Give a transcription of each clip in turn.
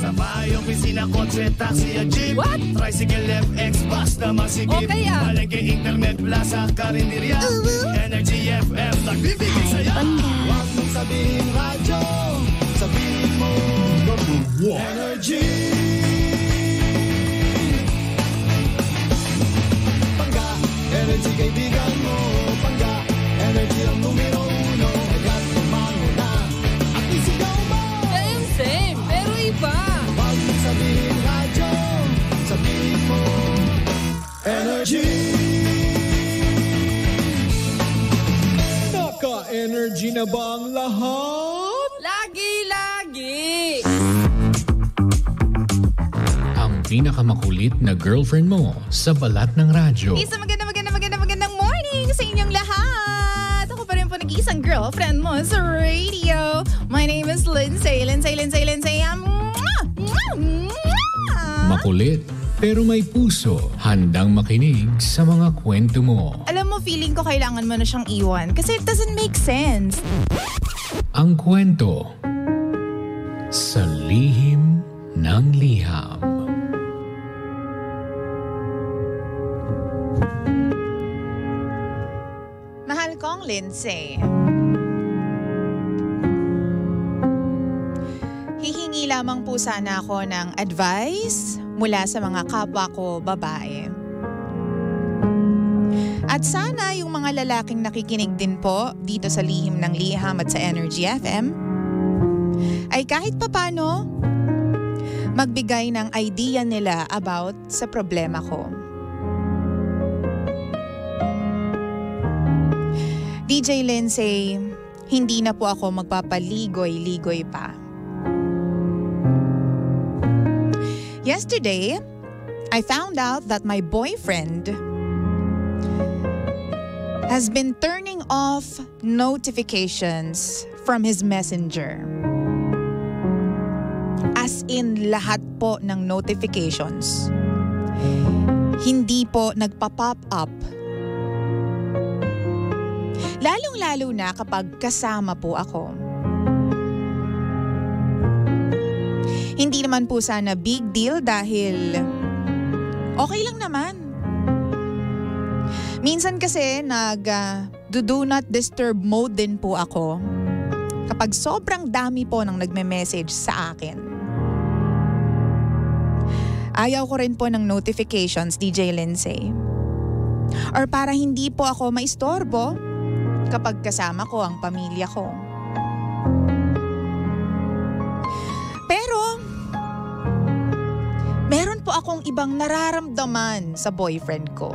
Sa bahay, opisina, kotse, taxi at jeep. What? Tricycle, FX, bus na masigip. Okay, ah. Palengke, internet, plaza, karinderya. Energy FM, nagbibigay sa'yo. Huwag mong sabihin radyo, sabihin mo #1 Energy. Pangga, energy kaibigan mo. Pangga, energy ang numero 1. Agad tumango na at isigaw mo. Same, pero iba. Huwag mong sabihin radyo, sabihin mo Energy. Naka-energy na ba ang lahat? Lagi. Ang pinakamakulit na girlfriend mo sa balat ng radyo. Isang magandang morning sa inyong lahat. Ako pa rin po nag-iisang girlfriend mo sa radio. My name is Lindsay. Makulit pero may puso, handang makinig sa mga kwento mo. Alam mo, feeling ko kailangan mo na siyang iwan kasi it doesn't make sense. Ang kwento sa lihim ng liham. Mahal kong Lindsay. Hihingi lamang po sana ako ng advice mula sa mga kapwa ko babae. At sana yung mga lalaking nakikinig din po dito sa Lihim ng Liham at sa Energy FM ay kahit papano magbigay ng idea nila about sa problema ko. DJ Lindsay, hindi na po ako magpapaligoy-ligoy pa. Yesterday, I found out that my boyfriend has been turning off notifications from his messenger. As in, lahat po ng notifications. Hindi po nagpa-pop up. Lalong-lalo na kapag kasama po ako. Hindi naman po sana big deal dahil okay lang naman. Minsan kasi do not disturb mode din po ako kapag sobrang dami po ng nagme-message sa akin. Ayaw ko rin po ng notifications, DJ Lindsay. Or para hindi po ako maistorbo kapag kasama ko ang pamilya ko. Pero, meron po akong ibang nararamdaman sa boyfriend ko.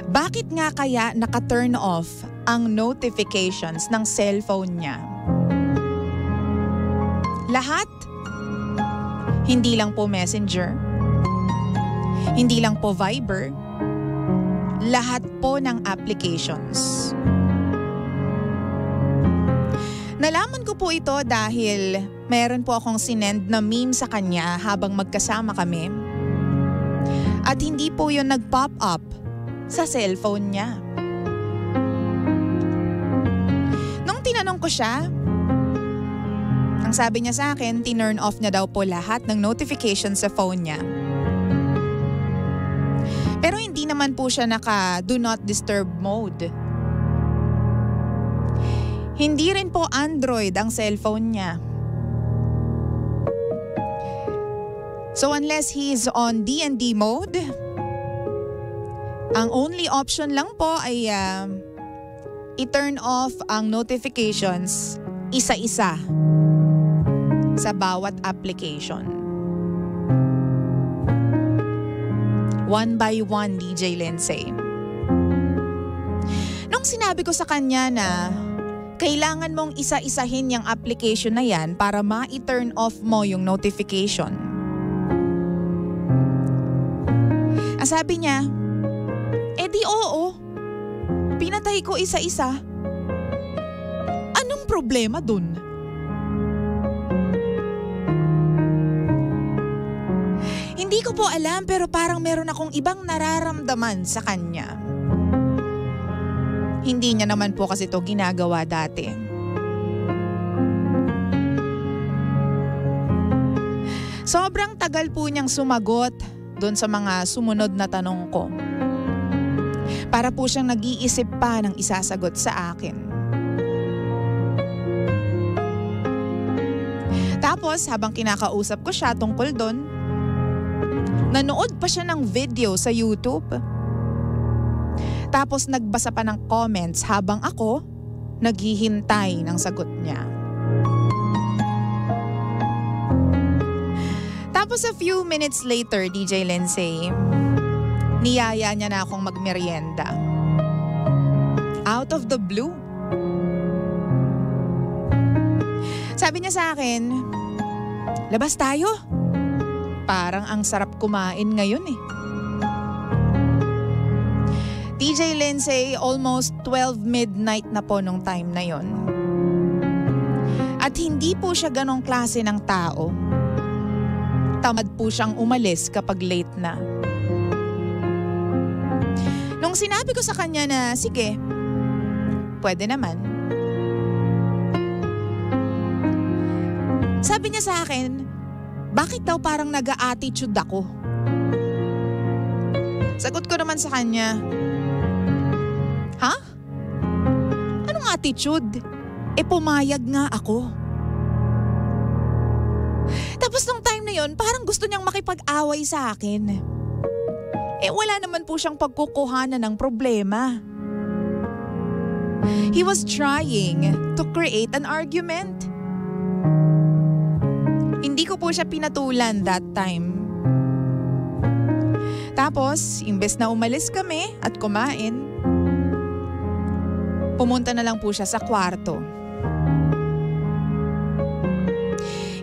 Bakit nga kaya naka-turn off ang notifications ng cellphone niya? Lahat? Hindi lang po Messenger. Hindi lang po Viber. Lahat po ng applications. Nalaman ko po ito dahil meron po akong sinend na meme sa kanya habang magkasama kami. At hindi po yun nag-pop up sa cellphone niya. Nung tinanong ko siya, ang sabi niya sa akin, tinurn off niya daw po lahat ng notifications sa phone niya. Pero hindi naman po siya naka do not disturb mode. Hindi rin po Android ang cellphone niya. So unless he's on DND mode, ang only option lang po ay i-turn off ang notifications isa-isa sa bawat application. One by one, DJ Lindsay. Nung sinabi ko sa kanya na kailangan mong isa-isahin yung application na yan para ma-turn off mo yung notification. Ang sabi niya, di oo. Pinatay ko isa-isa. Anong problema dun? Hindi ko po alam pero parang meron akong ibang nararamdaman sa kanya. Hindi niya naman po kasi ito ginagawa dati. Sobrang tagal po niyang sumagot doon sa mga sumunod na tanong ko. Para po siyang nag-iisip pa ng isasagot sa akin. Tapos habang kinakausap ko siya tungkol doon, nanood pa siya ng video sa YouTube. Tapos nagbasa pa ng comments habang ako naghihintay ng sagot niya. Tapos a few minutes later, DJ Lindsay, niyaya niya na akong magmerienda. Out of the blue. Sabi niya sa akin, labas tayo. Parang ang sarap kumain ngayon eh. DJ Lindsay, almost 12 midnight na po nung time na yon. At hindi po siya ganong klase ng tao. Tamad po siyang umalis kapag late na. Nung sinabi ko sa kanya na, sige, pwede naman. Sabi niya sa akin, bakit daw parang nag-a-attitude ako? Sagot ko naman sa kanya, ha? Anong attitude? Pumayag nga ako. Tapos nung time na yon, parang gusto niyang makipag-away sa akin. Wala naman po siyang pagkukuhanan ng problema. He was trying to create an argument. Hindi ko po siya pinatulan that time. Tapos, imbes na umalis kami at kumain, pumunta na lang po siya sa kwarto.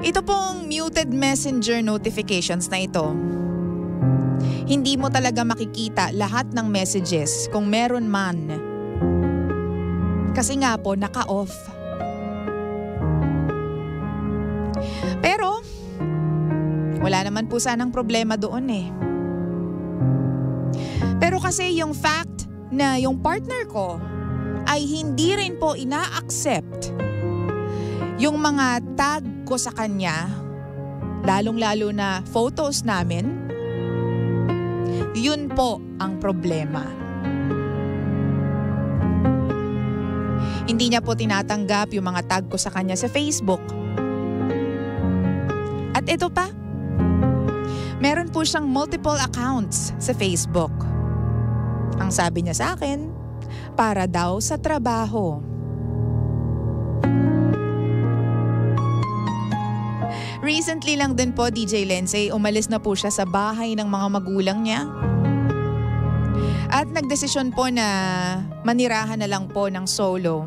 Ito pong muted messenger notifications na ito. Hindi mo talaga makikita lahat ng messages kung meron man. Kasi nga po, naka-off. Pero, wala naman po sanang problema doon eh. Pero kasi yung fact na yung partner ko ay hindi rin po ina-accept yung mga tag ko sa kanya, lalong-lalo na photos namin, yun po ang problema. Hindi niya po tinatanggap yung mga tag ko sa kanya sa Facebook. At ito pa, meron po siyang multiple accounts sa Facebook. Ang sabi niya sa akin, para daw sa trabaho. Recently lang din po, DJ Lindsay, umalis na po siya sa bahay ng mga magulang niya. At nagdesisyon po na manirahan na lang po ng solo.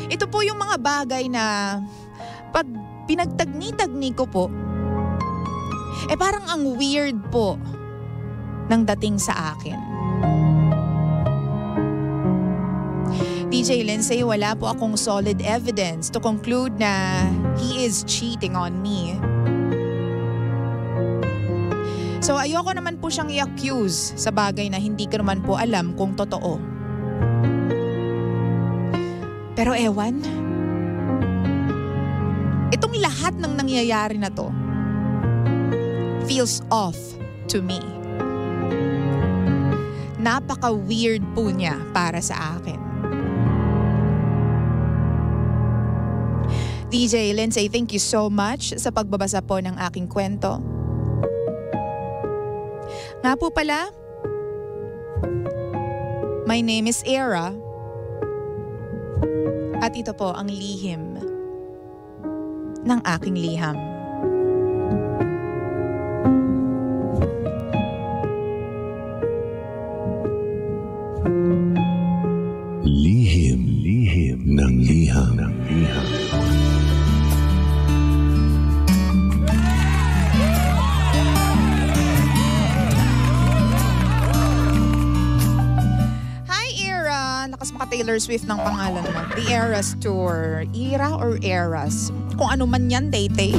Ito po yung mga bagay na pag pinagtagni-tagni ko po, parang ang weird po ng dating sa akin. DJ Lindsay, wala po akong solid evidence to conclude na he is cheating on me. So ayoko naman po siyang i-accuse sa bagay na hindi ko naman po alam kung totoo. Pero ewan, itong lahat ng nangyayari na to feels off to me. Napaka-weird po niya para sa akin. DJ Lindsay, thank you so much sa pagbabasa po ng aking kwento. Nga po pala, my name is Era. At ito po ang lihim ng aking liham. Lihim ng liham. Taylor Swift ng pangalan mo. The Eras Tour. Era or Eras? Kung ano man yan, Tay-Tay.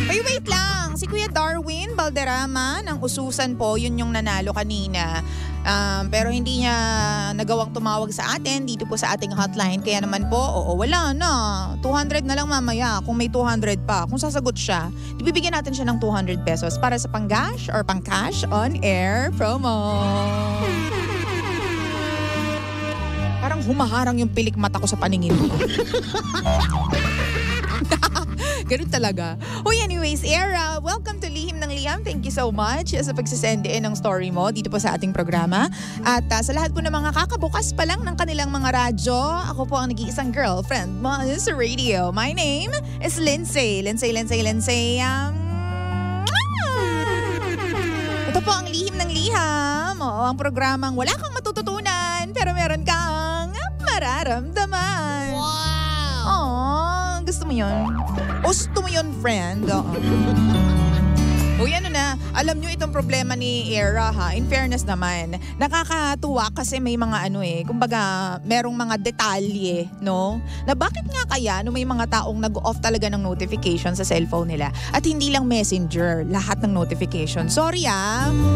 Ay, wait lang. Si Kuya Darwin Balderrama ng Ususan po, yun yung nanalo kanina. Pero hindi niya nagawang tumawag sa atin dito po sa ating hotline. Kaya naman po, wala na. 200 na lang mamaya kung may 200 pa. Kung sasagot siya, bibigyan natin siya ng 200 pesos para sa pang-cash or pang-cash on air promo. Parang humaharang yung pilik mata ko sa paningin ko. Ganun talaga. Anyways, Era, welcome to Lihim ng Liham. Thank you so much sa pagsisend in ng story mo dito po sa ating programa. At sa lahat po ng mga kakabukas pa lang ng kanilang mga radyo, ako po ang nag-iisang girlfriend mo sa radio. My name is Lindsay. Lindsay. Ito po ang Lihim ng Liham. Ang programang wala kang matututunan pero meron kang mararamdaman. Wow! Gusto mo yun? Gusto mo yun, friend? Ano na, alam nyo itong problema ni Era ha, in fairness naman, nakakatuwa kasi may mga kumbaga merong mga detalye, no? Na bakit nga kaya may mga taong nag-off talaga ng notification sa cellphone nila at hindi lang messenger, lahat ng notification. Sorry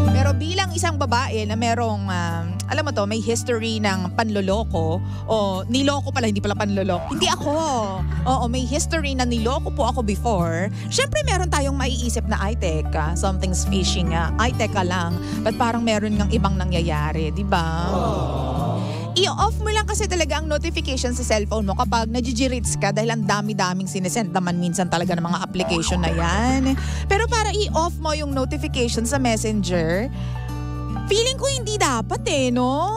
pero bilang isang babae na merong, alam mo to, may history ng panloloko, niloko pala, hindi pala panloloko. Hindi ako. May history na niloko po ako before. Syempre meron tayong maiisip na teka, something's fishy nga. Teka lang. Ba't parang meron ngang ibang nangyayari, di ba? I-off mo lang kasi talaga ang notification sa cellphone mo kapag nagigirits ka dahil ang dami-daming sinesend naman minsan talaga ng mga application na yan. Pero para i-off mo yung notification sa Messenger, feeling ko hindi dapat no?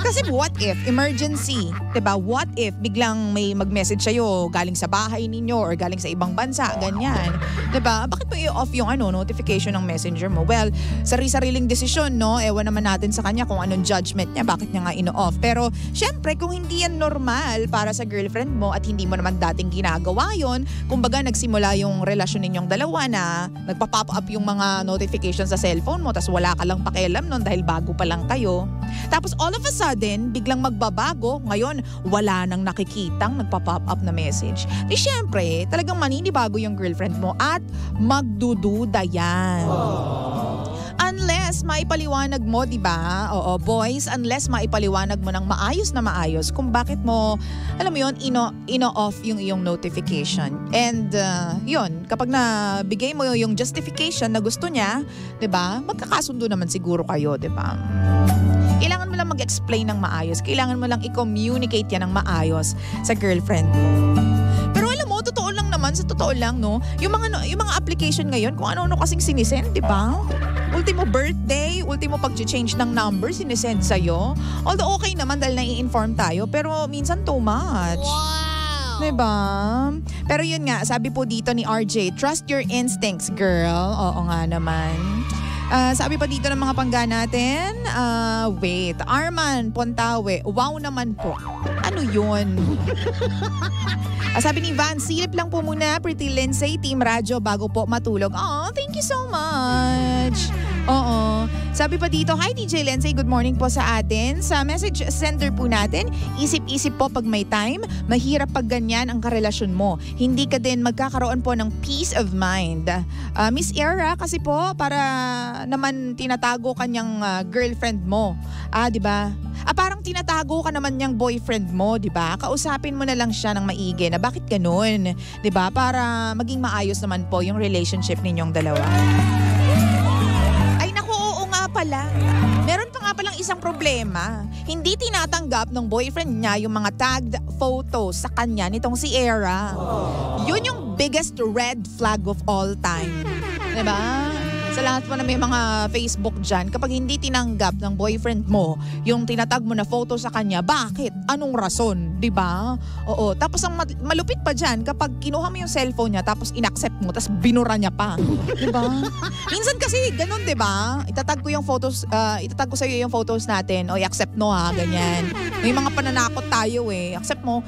Kasi what if, emergency, diba? What if biglang may mag-message sa'yo galing sa bahay ninyo or galing sa ibang bansa, ganyan. Diba? Bakit mo i-off yung notification ng messenger mo? Well, sari-sariling desisyon, no? Ewan naman natin sa kanya kung anong judgment niya, bakit niya nga ino-off. Pero, syempre, kung hindi yan normal para sa girlfriend mo at hindi mo naman dating ginagawa yon, kumbaga nagsimula yung relasyon ninyong dalawa na nagpa-pop up yung mga notifications sa cellphone mo tas wala ka lang pakialam nun dahil bago pa lang kayo. Tapos all of a sudden, biglang magbabago. Ngayon, wala nang nakikitang nagpa-pop up na message. Di syempre, talagang maninibago yung girlfriend mo at magdududa yan. Unless maipaliwanag mo, di ba? Boys, unless maipaliwanag mo ng maayos na maayos kung bakit mo, alam mo yun, ino-off yung iyong notification. And yun, kapag nabigay mo yung justification na gusto niya, di ba? Magkakasundo naman siguro kayo, di ba? Kailangan mo lang mag-explain ng maayos. Kailangan mo lang i-communicate yan ng maayos sa girlfriend mo. Pero alam mo, totoo lang naman, sa totoo lang, no? Yung mga application ngayon, kung ano-ano kasing sinisend, di ba? Ultimo birthday, ultimo pag-change ng number, sinisend sa'yo. Although okay naman dahil nai-inform tayo, pero minsan too much. Wow! Diba? Pero yun nga, sabi po dito ni RJ, trust your instincts, girl. Oo nga naman. Sabi pa dito ng mga pangga natin, wait, Arman Pontawe, wow naman po. Ano yun? Sabi ni Van, silip lang po muna, Pretty Lindsay, Team Radyo, bago po matulog. Oh, thank you so much. Sabi pa dito, hi DJ Lindsay, good morning po sa atin. Sa message sender po natin, isip-isip po pag may time, mahirap pag ganyan ang karelasyon mo. Hindi ka din magkakaroon po ng peace of mind. Miss Era, kasi po, para naman tinatago kanyang girlfriend mo. Di ba? Parang tinatago ka naman niyang boyfriend mo, di ba? Kausapin mo na lang siya ng maigi na bakit ganun, di ba? Para maging maayos naman po yung relationship ninyong dalawa. Pala. Meron pa nga palang isang problema. Hindi tinatanggap ng boyfriend niya yung mga tagged photos sa kanya nitong si Era. Yun yung biggest red flag of all time. Diba? Sa lahat po na may mga Facebook dyan, kapag hindi tinanggap ng boyfriend mo yung tinatag mo na photo sa kanya, bakit? Anong rason? Diba? Oo. Tapos ang malupit pa dyan, kapag kinuha mo yung cellphone niya, tapos inaccept mo, tapos binura niya pa. Diba? Minsan kasi ganun, diba? Itatag ko sa iyo yung photos natin, o i-accept mo ganyan. May mga pananakot tayo accept mo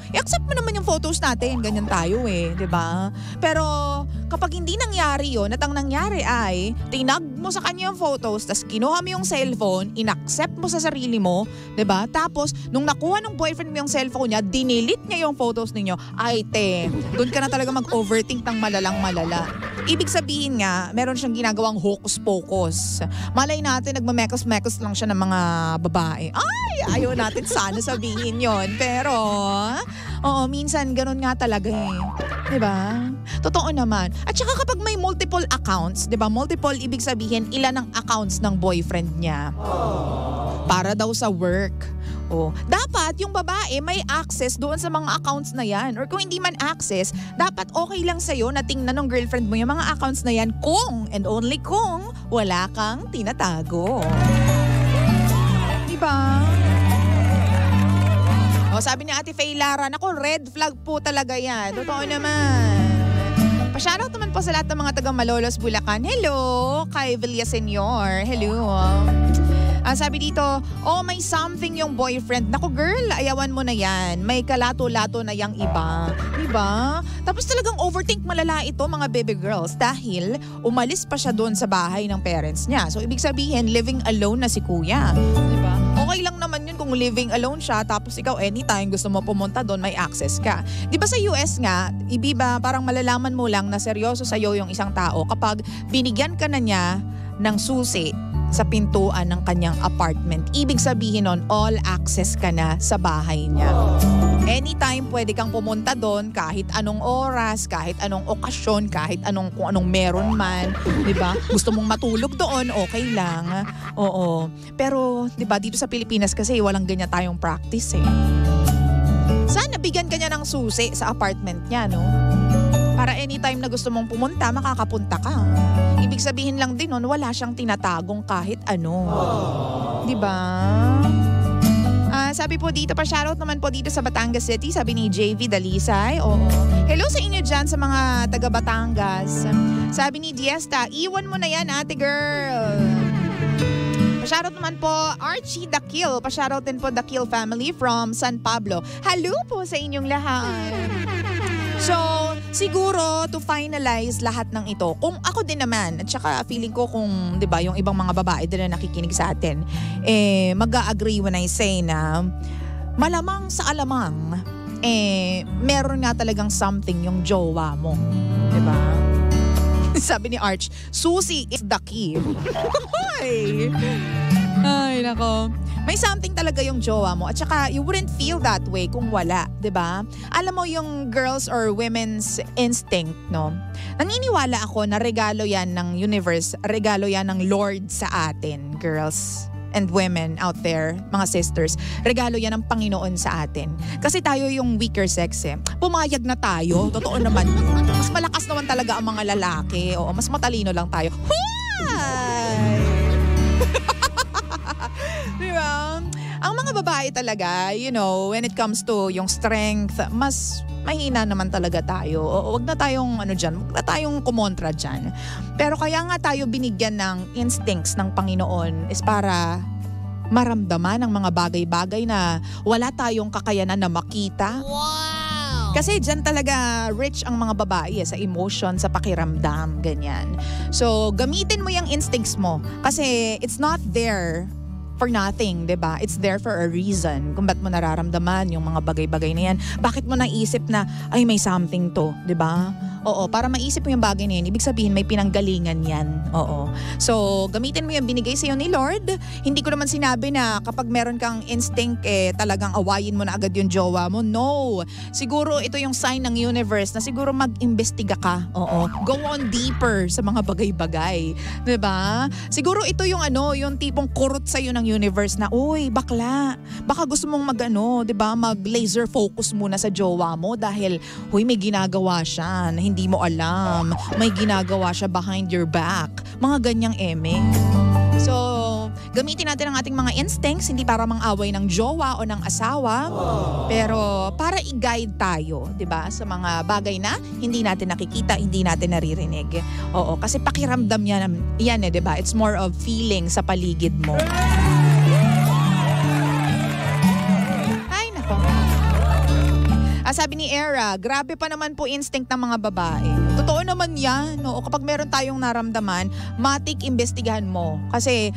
naman yung photos natin, ganyan tayo diba? Pero kapag hindi nangyari yun, at ang nangyari ay, tinag mo sa kanya yung photos, tas kinuha mo yung cellphone, inaccept mo sa sarili mo, 'di ba? Tapos nung nakuha ng boyfriend mo yung cellphone niya, dinilit niya yung photos ninyo. Ay te, doon ka na talaga mag-overthink ng malalang malala. Ibig sabihin nga, meron siyang ginagawang hocus-pocus. Malay natin, nagmamekos-mekos lang siya ng mga babae. Ay, ayaw natin sana sabihin yon. Pero, oo, minsan ganun nga talaga eh. 'Di ba? Totoo naman. At saka kapag may multiple accounts, 'di ba? Multiple ibig sabihin ilan ang accounts ng boyfriend niya. Para daw sa work. Oh, dapat yung babae may access doon sa mga accounts na yan. Or kung hindi man access, dapat okay lang sa'yo na tingnan ng girlfriend mo yung mga accounts na yan kung and only kung wala kang tinatago. Diba? Oh, sabi ni Ate Faye Lara, naku, red flag po talaga yan. Totoo naman. Pa-shoutout naman po sa lahat ng mga taga Malolos, Bulacan. Hello, kay Villa Senior. Hello. Sabi dito, oh may something yung boyfriend. Naku girl, ayawan mo na yan. May kalato-lato na yang iba. Diba? Tapos talagang overthink malala ito mga baby girls dahil umalis pa siya doon sa bahay ng parents niya. So ibig sabihin, living alone na si kuya. Diba? Okay lang naman yun kung living alone siya tapos ikaw anytime gusto mo pumunta doon may access ka. Diba sa US nga, ibiba parang malalaman mo lang na seryoso sa'yo yung isang tao kapag binigyan ka na niya ng susi sa pintuan ng kanyang apartment. Ibig sabihin nun, all access ka na sa bahay niya. Anytime pwede kang pumunta doon kahit anong oras, kahit anong okasyon, kahit kung anong meron man, 'di ba? Gusto mong matulog doon, okay lang. Oo. Pero 'di ba dito sa Pilipinas kasi walang ganyan tayong practice eh. Sana bigyan ka niya ng susi sa apartment niya, no? Para anytime na gusto mong pumunta, makakapunta ka. Ibig sabihin lang din nun, wala siyang tinatagong kahit ano. Diba? Sabi po dito, pa-shoutout naman po dito sa Batangas City, sabi ni JV Dalisay. Oo. Hello sa inyo dyan sa mga taga Batangas. Sabi ni Diesta, iwan mo na yan ate girl. Pa-shoutout naman po Archie Dakil. Pa-shoutout din po Dakil family from San Pablo. Hello po sa inyong lahat. So, siguro to finalize lahat ng ito, kung ako din naman, at saka feeling ko kung, di ba, yung ibang mga babae din na nakikinig sa atin, mag-a-agree when I say na malamang sa alamang, meron nga talagang something yung jowa mo. Di ba? Sabi ni Arch, susi is the key. Ay, nako. May something talaga yung jowa mo at saka you wouldn't feel that way kung wala, 'di ba? Alam mo yung girls or women's instinct, no? Naniniwala ako na regalo 'yan ng universe, regalo 'yan ng Lord sa atin, girls and women out there, mga sisters. Regalo 'yan ng Panginoon sa atin. Kasi tayo yung weaker sex eh. Pumayag na tayo, totoo naman. Mas malakas naman talaga ang mga lalaki. Oo, mas matalino lang tayo. Hi! Diba? Ang mga babae talaga, you know, when it comes to yung strength, mas mahina naman talaga tayo. O, wag na tayong wag na tayong kumontra dyan. Pero kaya nga tayo binigyan ng instincts ng Panginoon is para maramdaman ang mga bagay-bagay na wala tayong kakayanan na makita. Wow! Kasi dyan talaga rich ang mga babae sa emotion, sa pakiramdam, ganyan. So, gamitin mo yung instincts mo kasi it's not there for nothing, 'di ba? It's there for a reason. Kung ba't mo nararamdaman yung mga bagay-bagay na yan. Bakit mo naisip na, ay may something to, 'di ba? Oo, para maisip mo yung bagay na yan, ibig sabihin may pinanggalingan yan. Oo. So, gamitin mo yung binigay sa'yo ni Lord. Hindi ko naman sinabi na kapag meron kang instinct, talagang awayin mo na agad yung jowa mo. No. Siguro ito yung sign ng universe na siguro mag-imbestiga ka. Oo. Go on deeper sa mga bagay-bagay. 'Di ba? Siguro ito yung yung tipong kurot sa'yo ng universe na, uy, bakla, baka gusto mong diba, mag-laser focus muna sa jowa mo dahil, huy, may ginagawa siya na hindi mo alam. May ginagawa siya behind your back. Mga ganyang eme. So, gamitin natin ang ating mga instincts, hindi para mang-away ng jowa o ng asawa, pero para i-guide tayo, diba, sa mga bagay na hindi natin nakikita, hindi natin naririnig. Oo, kasi pakiramdam yan diba? It's more of feeling sa paligid mo. sabi ni Era, grabe pa naman po instinct ng mga babae. Totoo naman yan. No? Kapag meron tayong naramdaman, matik imbestigahan mo. Kasi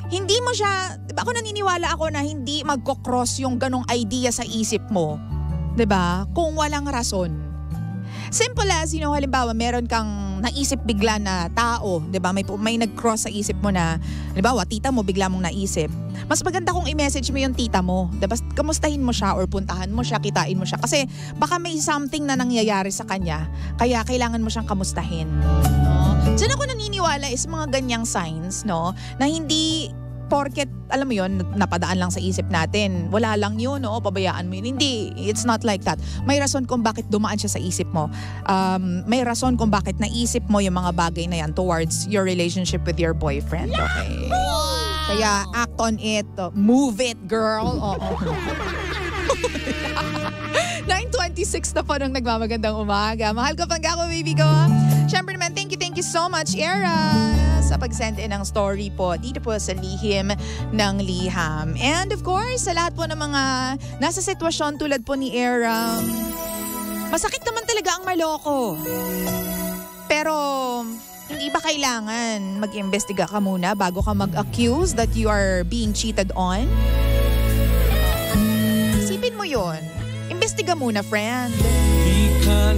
hindi mo siya, diba ako naniniwala ako na hindi magkocross yung ganong idea sa isip mo. Diba? Kung walang rason. Simple as, halimbawa, meron kang naisip bigla na tao, 'di ba? May nag-cross sa isip mo na, halimbawa, tita mo bigla mong naisip. Mas maganda kung i-message mo yung tita mo, 'di ba? Kamustahin mo siya or puntahan mo siya, kitain mo siya kasi baka may something na nangyayari sa kanya, kaya kailangan mo siyang kamustahin, no? Diyan ako naniniwala is mga ganyang signs, no, na hindi porket, alam mo yun, napadaan lang sa isip natin. Wala lang yun, no? Pabayaan mo yun. Hindi, it's not like that. May rason kung bakit dumaan siya sa isip mo. May rason kung bakit naisip mo yung mga bagay na yan towards your relationship with your boyfriend. Okay? Kaya act on it. Move it, girl. Oo. 9:26 na po nung nagmamagandang umaga. Mahal ko pang ako, baby ko. Siyempre naman, thank you so much, Era, sa pag-send in ng story po dito po sa Lihim ng Liham. And of course, sa lahat po ng mga nasa sitwasyon tulad po ni Era, masakit naman talaga ang maloko. Pero hindi ba kailangan mag-imbestiga ka muna bago ka mag-accuse that you are being cheated on? Isipin mo yun. Imbestiga muna, friend. Di ka